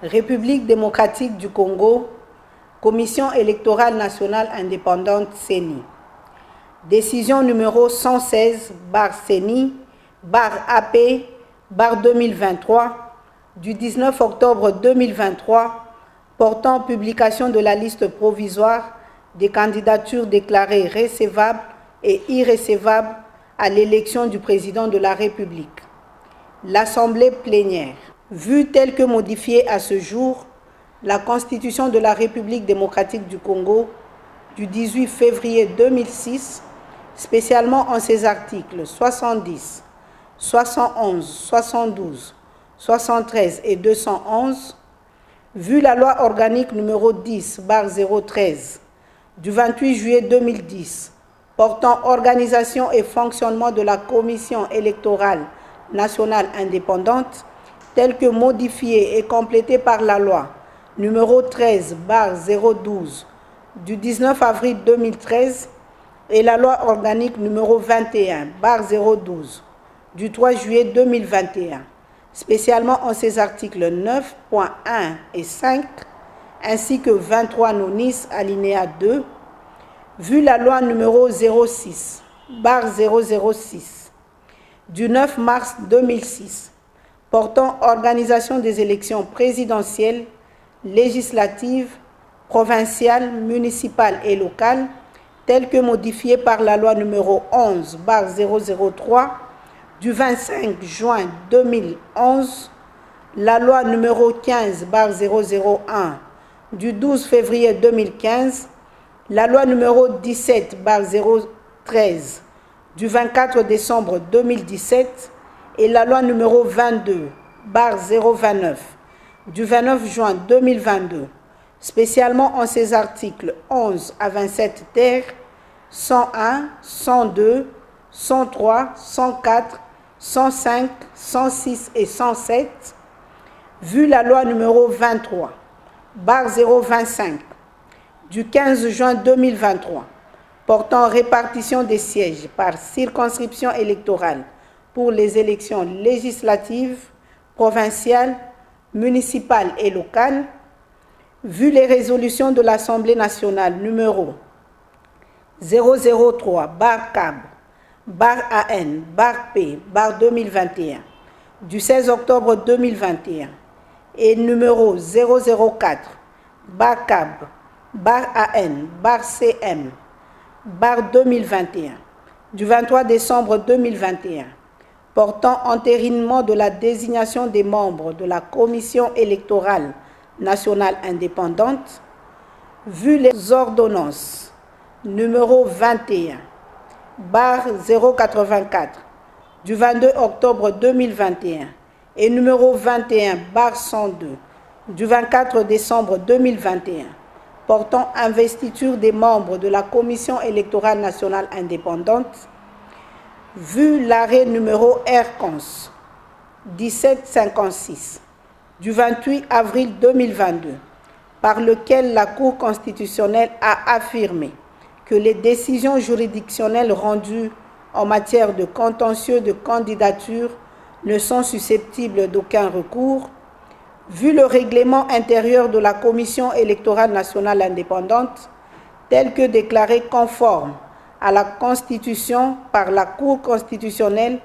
République démocratique du Congo, Commission électorale nationale indépendante CENI. Décision numéro 116/CENI/AP/2023 du 19 octobre 2023 portant publication de la liste provisoire des candidatures déclarées recevables et irrecevables à l'élection du président de la République. L'Assemblée plénière, vue telle que modifiée à ce jour, la Constitution de la République démocratique du Congo du 18 février 2006, spécialement en ses articles 70, 71, 72, 73 et 211, vu la loi organique numéro 10/013 du 28 juillet 2010 portant organisation et fonctionnement de la Commission électorale nationale indépendante, telle que modifiée et complétée par la loi numéro 13/012 du 19 avril 2013 et la loi organique numéro 21/012 du 3 juillet 2021, spécialement en ses articles 9.1 et 5, ainsi que 23 nonis alinéa 2, vu la loi numéro 06/006 du 9 mars 2006 portant organisation des élections présidentielles, législatives, provinciales, municipales et locales, telle que modifiée par la loi numéro 11/003 du 25 juin 2011, la loi numéro 15/001 du 12 février 2015, la loi numéro 17/013 du 24 décembre 2017 et la loi numéro 22/029 du 29 juin 2022, spécialement en ses articles 11 à 27 ter, 101, 102, 103, 104, 105, 106 et 107, vu la loi numéro 23/025 du 15 juin 2023 portant répartition des sièges par circonscription électorale pour les élections législatives, provinciales, municipales et locales, vu les résolutions de l'Assemblée nationale numéro 003/CAB/AN/P/2021 du 16 octobre 2021 et numéro 004/CAB/AN/CM/2021 du 23 décembre 2021 portant entérinement de la désignation des membres de la Commission électorale nationale indépendante, vu les ordonnances numéro 21/084 du 22 octobre 2021 et numéro 21/102 du 24 décembre 2021 portant investiture des membres de la Commission électorale nationale indépendante, vu l'arrêt numéro R-Cons 1756 du 28 avril 2022, par lequel la Cour constitutionnelle a affirmé que les décisions juridictionnelles rendues en matière de contentieux de candidature ne sont susceptibles d'aucun recours, vu le règlement intérieur de la Commission électorale nationale indépendante, tel que déclaré conforme à la Constitution par la Cour constitutionnelle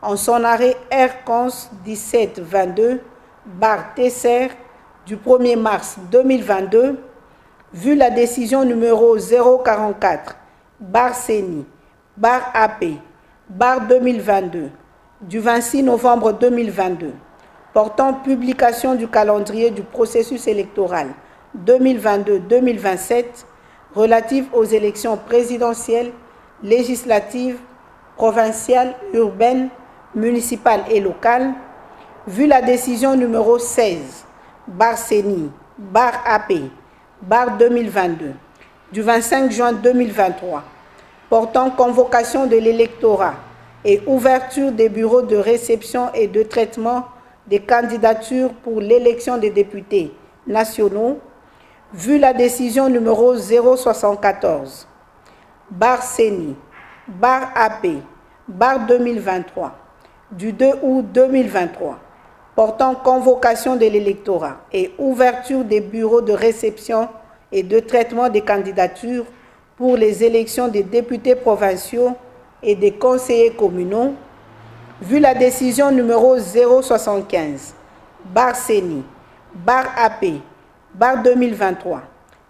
en son arrêt R-Cons 1722/TSR du 1er mars 2022, vu la décision numéro 044/CENI/AP/2022 du 26 novembre 2022 portant publication du calendrier du processus électoral 2022-2027 relatif aux élections présidentielles, législatives, provinciales, urbaines, municipales et locales, vu la décision numéro 16/CENI/AP/2022 du 25 juin 2023 portant convocation de l'électorat et ouverture des bureaux de réception et de traitement des candidatures pour l'élection des députés nationaux, vu la décision numéro 074/CENI/AP/2023 du 2 août 2023 portant convocation de l'électorat et ouverture des bureaux de réception et de traitement des candidatures pour les élections des députés provinciaux et des conseillers communaux, vu la décision numéro 075, CENI, AP, 2023,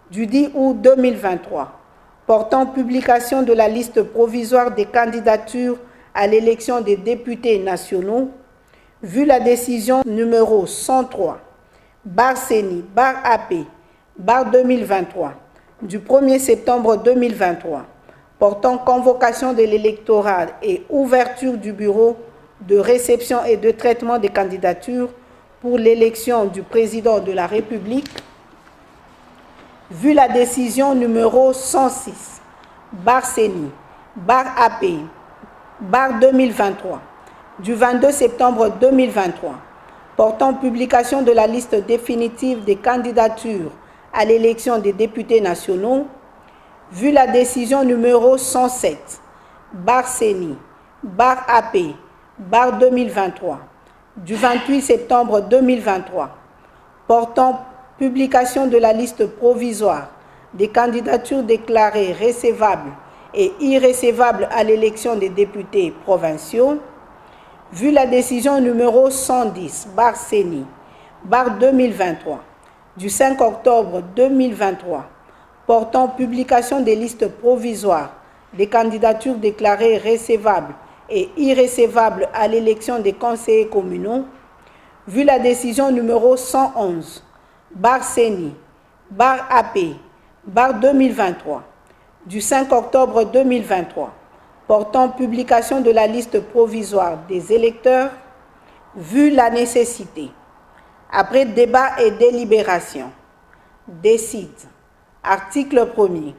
du 10 août 2023, portant publication de la liste provisoire des candidatures à l'élection des députés nationaux, vu la décision numéro 103, CENI, AP, 2023, du 1er septembre 2023, portant convocation de l'électorat et ouverture du bureau de réception et de traitement des candidatures pour l'élection du président de la République, vu la décision numéro 106, CENI, AP, 2023, du 22 septembre 2023, portant publication de la liste définitive des candidatures à l'élection des députés nationaux, vu la décision numéro 107, CENI, AP, 2023, du 28 septembre 2023, portant publication de la liste provisoire des candidatures déclarées recevables et irrécevables à l'élection des députés provinciaux, vu la décision numéro 110, CENI, 2023, du 5 octobre 2023, portant publication des listes provisoires des candidatures déclarées recevables et irrécevables à l'élection des conseillers communaux, vu la décision numéro 111, CENI, AP, 2023, du 5 octobre 2023, portant publication de la liste provisoire des électeurs, vu la nécessité, après débat et délibération, décide, article 1er,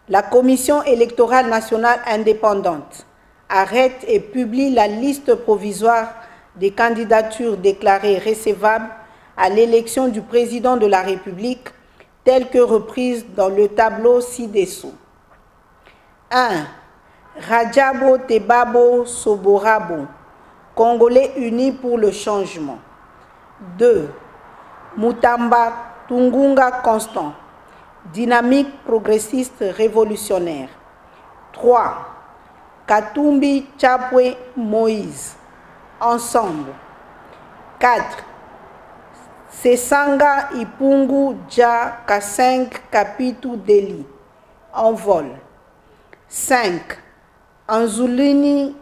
la Commission électorale nationale indépendante arrête et publie la liste provisoire des candidatures déclarées recevables à l'élection du président de la République, telle que reprise dans le tableau ci-dessous. 1. Rajabo Tebabo Soborabo, Congolais unis pour le changement. 2. Mutamba Tungunga Constant, dynamique progressiste révolutionnaire. 3. Katumbi Chapwe Moïse, ensemble. 4. Sesanga Ipungu Dja Kaseng Kapitu Deli, en vol. 5. Anzulini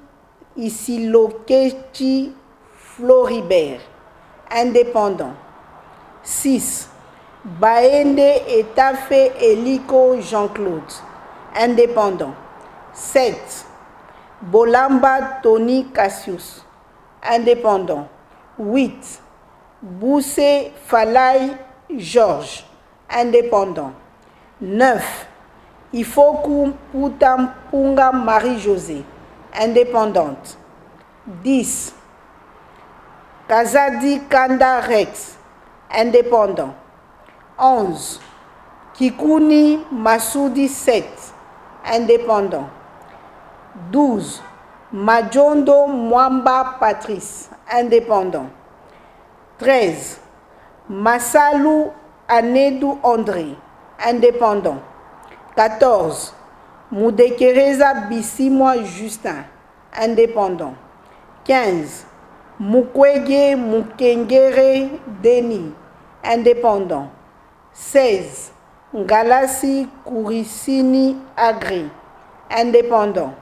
Isilokechi Floribert, indépendant. 6. Baende Etafe Eliko Jean-Claude, indépendant. 7. Bolamba Tony Cassius, indépendant. 8. Bousse Falai Georges, indépendant. 9. Ifoku Putampunga Marie-Josée, indépendante. 10. Kazadi Kanda Rex, indépendant. 11. Kikuni Massoudi 7, indépendant. 12. Majondo Mwamba Patrice, indépendant. 13. Massalou Anedou André, indépendant. 14. Moudekereza Bissimwa Justin, indépendant. 15. Mukwege Mukengere Denis, indépendant. 16. Ngalasi Kourisini Agri, indépendant.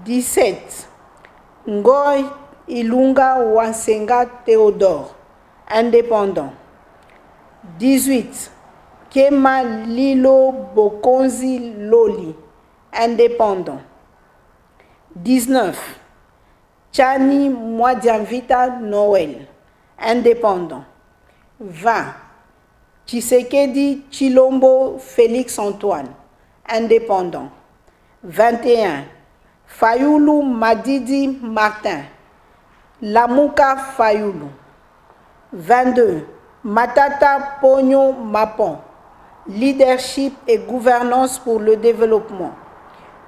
17. Ngoy Ilunga Wansenga Théodore, indépendant. 18. Kema Lilo Bokonzi Loli, indépendant. 19. Chani Mwadianvita Noël, indépendant. 20. Tshisekedi Chilombo Félix Antoine, indépendant. 21. Fayoulou Madidi Martin, Lamouka Fayoulou. 22. Matata Pogno Mapon, Leadership et gouvernance pour le développement.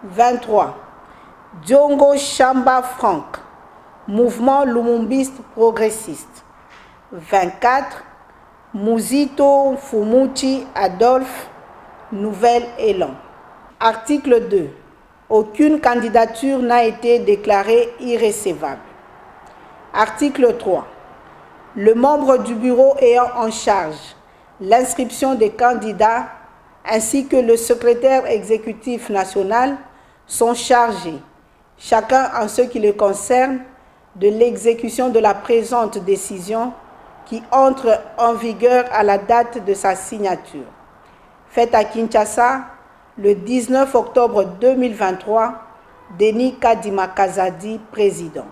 23. Diongo Chamba Franck, Mouvement lumumbiste progressiste. 24. Muzito Fumuchi Adolphe, Nouvel Élan. Article 2. Aucune candidature n'a été déclarée irrecevable. Article 3. Le membre du bureau ayant en charge l'inscription des candidats ainsi que le secrétaire exécutif national sont chargés, chacun en ce qui le concerne, de l'exécution de la présente décision qui entre en vigueur à la date de sa signature. Faite à Kinshasa, le 19 octobre 2023, Denis Kadima Kazadi, président.